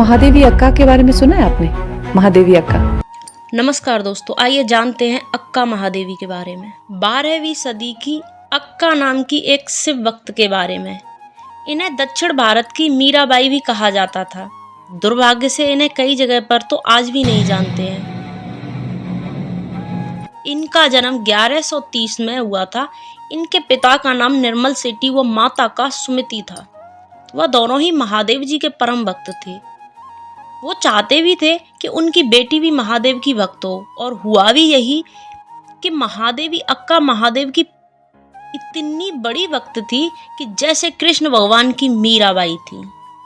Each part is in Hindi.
महादेवी अक्का के बारे में सुना है आपने? महादेवी अक्का। नमस्कार दोस्तों, आइए जानते हैं अक्का महादेवी के बारे में। 12वीं सदी की अक्का नाम की एक शिव भक्त के बारे में। इन्हें दक्षिण भारत की मीराबाई भी कहा जाता था। दुर्भाग्य से इन्हें कई जगह पर तो आज भी नहीं जानते हैं। इनका जन्म 1130 में हुआ था। इनके पिता का नाम निर्मल सेठी व माता का सुमति था। वह दोनों ही महादेव जी के परम भक्त थे। वो चाहते भी थे कि उनकी बेटी भी महादेव की भक्त हो, और हुआ भी यही कि महादेवी अक्का महादेव की इतनी बड़ी भक्त थी कि जैसे कृष्ण भगवान की मीराबाई थी।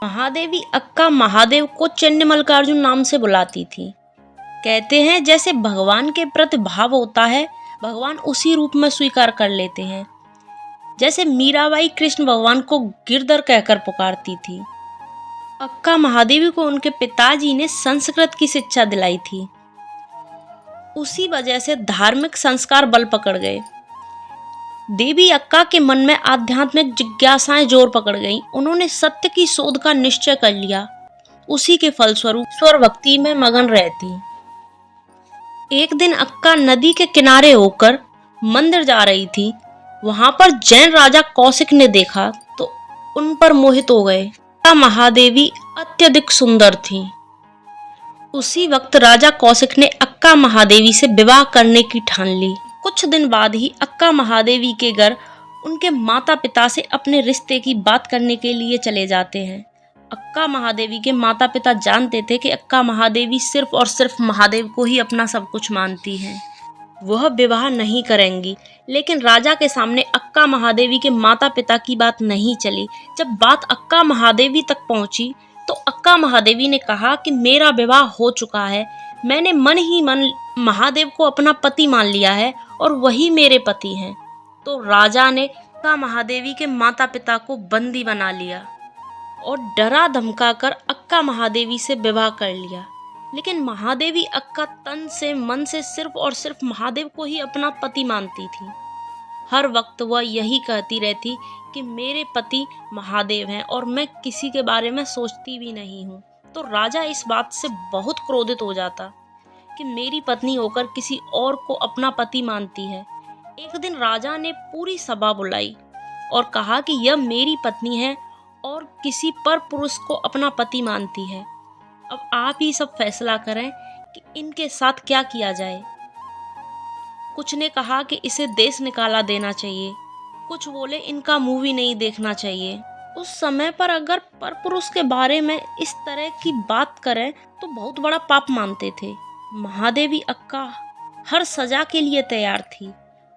महादेवी अक्का महादेव को चैन्य मल्लिकार्जुन नाम से बुलाती थी। कहते हैं जैसे भगवान के प्रति भाव होता है, भगवान उसी रूप में स्वीकार कर लेते हैं। जैसे मीराबाई कृष्ण भगवान को गिरधर कहकर पुकारती थी, अक्का महादेवी को उनके पिताजी ने संस्कृत की शिक्षा दिलाई थी। उसी वजह से धार्मिक संस्कार बल पकड़ गए। देवी अक्का के मन में आध्यात्मिक जिज्ञासाएं जोर पकड़ गईं। उन्होंने सत्य की शोध का निश्चय कर लिया। उसी के फलस्वरूप स्वर भक्ति में मगन रहती। एक दिन अक्का नदी के किनारे होकर मंदिर जा रही थी। वहां पर जैन राजा कौशिक ने देखा तो उन पर मोहित हो गए। अक्का महादेवी अत्यधिक सुंदर थी। उसी वक्त राजा कौशिक ने अक्का महादेवी से विवाह करने की ठान ली। कुछ दिन बाद ही अक्का महादेवी के घर उनके माता पिता से अपने रिश्ते की बात करने के लिए चले जाते हैं। अक्का महादेवी के माता पिता जानते थे कि अक्का महादेवी सिर्फ और सिर्फ महादेव को ही अपना सब कुछ मानती हैं। वह विवाह नहीं करेंगी, लेकिन राजा के सामने अक्का महादेवी के माता पिता की बात नहीं चली। जब बात अक्का महादेवी तक पहुंची तो अक्का महादेवी ने कहा कि मेरा विवाह हो चुका है। मैंने मन ही मन महादेव को अपना पति मान लिया है और वही मेरे पति हैं। तो राजा ने अक्का महादेवी के माता पिता को बंदी बना लिया और डरा धमका कर अक्का महादेवी से विवाह कर लिया। लेकिन महादेवी अक्का तन से मन से सिर्फ और सिर्फ महादेव को ही अपना पति मानती थी। हर वक्त वह यही कहती रहती कि मेरे पति महादेव हैं और मैं किसी के बारे में सोचती भी नहीं हूँ। तो राजा इस बात से बहुत क्रोधित हो जाता कि मेरी पत्नी होकर किसी और को अपना पति मानती है। एक दिन राजा ने पूरी सभा बुलाई और कहा कि यह मेरी पत्नी है और किसी पर पुरुष को अपना पति मानती है। अब आप ही सब फैसला करें कि इनके साथ क्या किया जाए। कुछ ने कहा कि इसे देश निकाला देना चाहिए। कुछ बोले इनका मुंह भी नहीं देखना चाहिए। उस समय पर अगर परपुरुष के बारे में इस तरह की बात करें तो बहुत बड़ा पाप मानते थे। महादेवी अक्का हर सजा के लिए तैयार थी।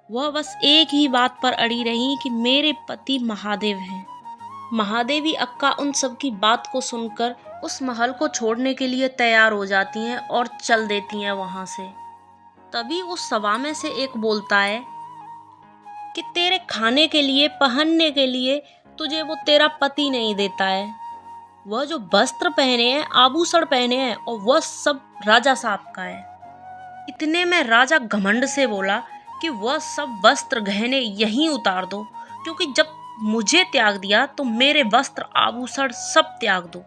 वह बस एक ही बात पर अड़ी रही कि मेरे पति महादेव हैं। महादेवी अक्का उन सब की बात को सुनकर उस महल को छोड़ने के लिए तैयार हो जाती हैं और चल देती हैं वहां से। तभी उस सभा में से एक बोलता है कि तेरे खाने के लिए, पहनने के लिए तुझे वो तेरा पति नहीं देता है। वह जो वस्त्र पहने हैं, आभूषण पहने हैं, और वह सब राजा साहब का है। इतने में राजा घमंड से बोला कि वह सब वस्त्र गहने यहीं उतार दो, क्योंकि जब मुझे त्याग दिया तो मेरे वस्त्र आभूषण सब त्याग दो।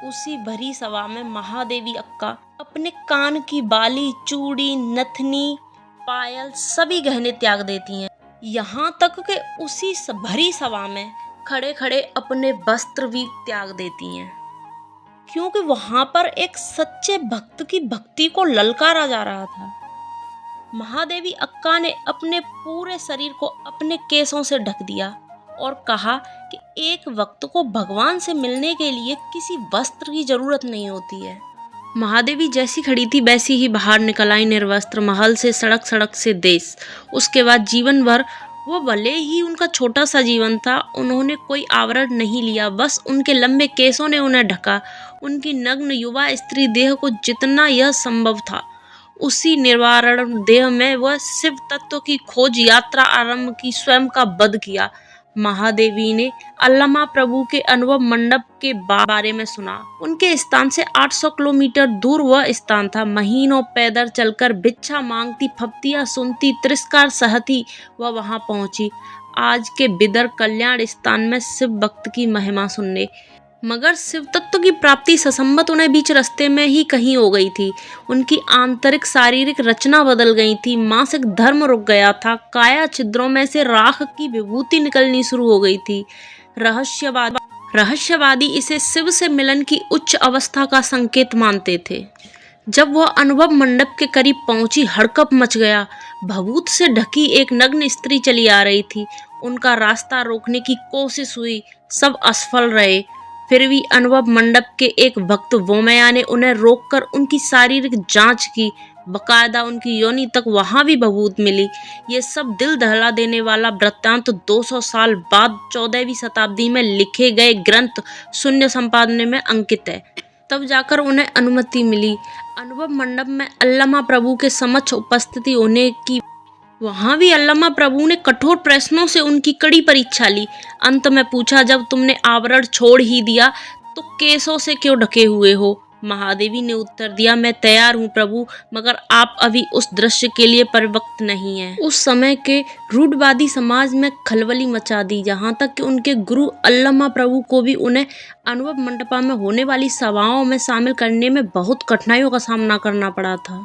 उसी भरी सभा में महादेवी अक्का अपने कान की बाली, चूड़ी, नथनी, पायल सभी गहने त्याग देती हैं। यहाँ तक कि उसी भरी सभा में खड़े खड़े अपने वस्त्र भी त्याग देती हैं, क्योंकि वहां पर एक सच्चे भक्त की भक्ति को ललकारा जा रहा था। महादेवी अक्का ने अपने पूरे शरीर को अपने केसों से ढक दिया और कहा कि एक वक्त को भगवान से मिलने के लिए किसी वस्त्र की जरूरत नहीं होती है। महादेवी जैसी खड़ी थी वैसी ही बाहर निकल आई निर्वस्त्र, महल से, सड़क सड़क से देश। उसके बाद जीवन भर वो भले ही उनका छोटा सा जीवन था, उन्होंने कोई आवरण नहीं लिया, बस उनके लंबे केसों ने उन्हें ढका। उनकी नग्न युवा स्त्री देह को जितना यह संभव था उसी निर्वाण देह में वह शिव तत्व की खोज यात्रा आरंभ की, स्वयं का वध किया। महादेवी ने अल्लामा प्रभु के अनुभव मंडप के बारे में सुना। उनके स्थान से 800 किलोमीटर दूर वह स्थान था। महीनों पैदल चलकर भिक्षा मांगती, फप्तियां सुनती, तिरस्कार सहती वह वहां पहुंची। आज के बिदर कल्याण स्थान में शिव भक्त की महिमा सुनने। मगर शिव तत्व की प्राप्ति ससंबत उन्हें बीच रास्ते में ही कहीं हो गई थी। उनकी आंतरिक शारीरिक रचना बदल गई थी, मानसिक धर्म रुक गया था, काया छिद्रों में से राख की विभूति निकलनी शुरू हो गई थी। रहस्यवादी इसे शिव से मिलन की उच्च अवस्था का संकेत मानते थे। जब वह अनुभव मंडप के करीब पहुंची, हड़कंप मच गया। भभूत से ढकी एक नग्न स्त्री चली आ रही थी। उनका रास्ता रोकने की कोशिश हुई, सब असफल रहे। फिर भी अनुभव मंडप के एक भक्त वोमया ने उन्हें रोककर उनकी शारीरिक जांच की। बकायदा उनकी योनि तक वहां भी भभूत मिली। ये सब दिल दहला देने वाला वृत्तांत 200 साल बाद 14वीं शताब्दी में लिखे गए ग्रंथ शून्य संपादने में अंकित है। तब जाकर उन्हें अनुमति मिली अनुभव मंडप में अल्लामा प्रभु के समक्ष उपस्थिति होने की। वहां भी अल्लामा प्रभु ने कठोर प्रश्नों से उनकी कड़ी परीक्षा ली। अंत में पूछा, जब तुमने आवरण छोड़ ही दिया तो केसों से क्यों ढके हुए हो? महादेवी ने उत्तर दिया, मैं तैयार हूँ प्रभु, मगर आप अभी उस दृश्य के लिए परिपक्व नहीं हैं। उस समय के रूढ़वादी समाज में खलबली मचा दी, जहाँ तक कि उनके गुरु अल्लामा प्रभु को भी उन्हें अनुभव मंडपा में होने वाली सभाओं में शामिल करने में बहुत कठिनाइयों का सामना करना पड़ा था।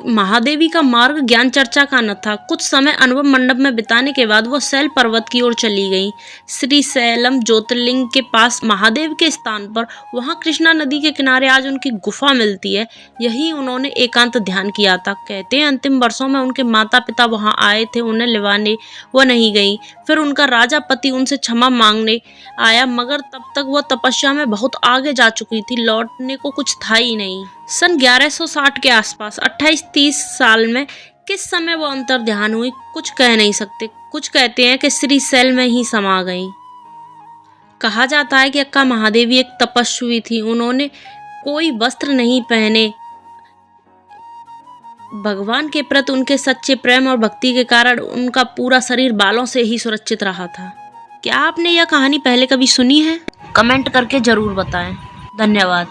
महादेवी का मार्ग ज्ञान चर्चा का न था। कुछ समय अनुभव मंडप में बिताने के बाद वो शैल पर्वत की ओर चली गईं। श्री शैलम ज्योतिर्लिंग के पास महादेव के स्थान पर, वहां कृष्णा नदी के किनारे आज उनकी गुफा मिलती है। यही उन्होंने एकांत ध्यान किया था। कहते हैं अंतिम वर्षों में उनके माता पिता वहां आए थे उन्हें लिवाने, वो नहीं गईं। फिर उनका राजा पति उनसे क्षमा मांगने आया, मगर तब तक वह तपस्या में बहुत आगे जा चुकी थी, लौटने को कुछ था ही नहीं। सन 1160 के आसपास 28-30 साल में किस समय वो अंतर ध्यान हुई, कुछ कह नहीं सकते। कुछ कहते हैं कि श्री शैल में ही समा गईं। कहा जाता है कि अक्का महादेवी एक तपस्वी थी। उन्होंने कोई वस्त्र नहीं पहने। भगवान के प्रति उनके सच्चे प्रेम और भक्ति के कारण उनका पूरा शरीर बालों से ही सुरक्षित रहा था। क्या आपने यह कहानी पहले कभी सुनी है? कमेंट करके जरूर बताएं। धन्यवाद।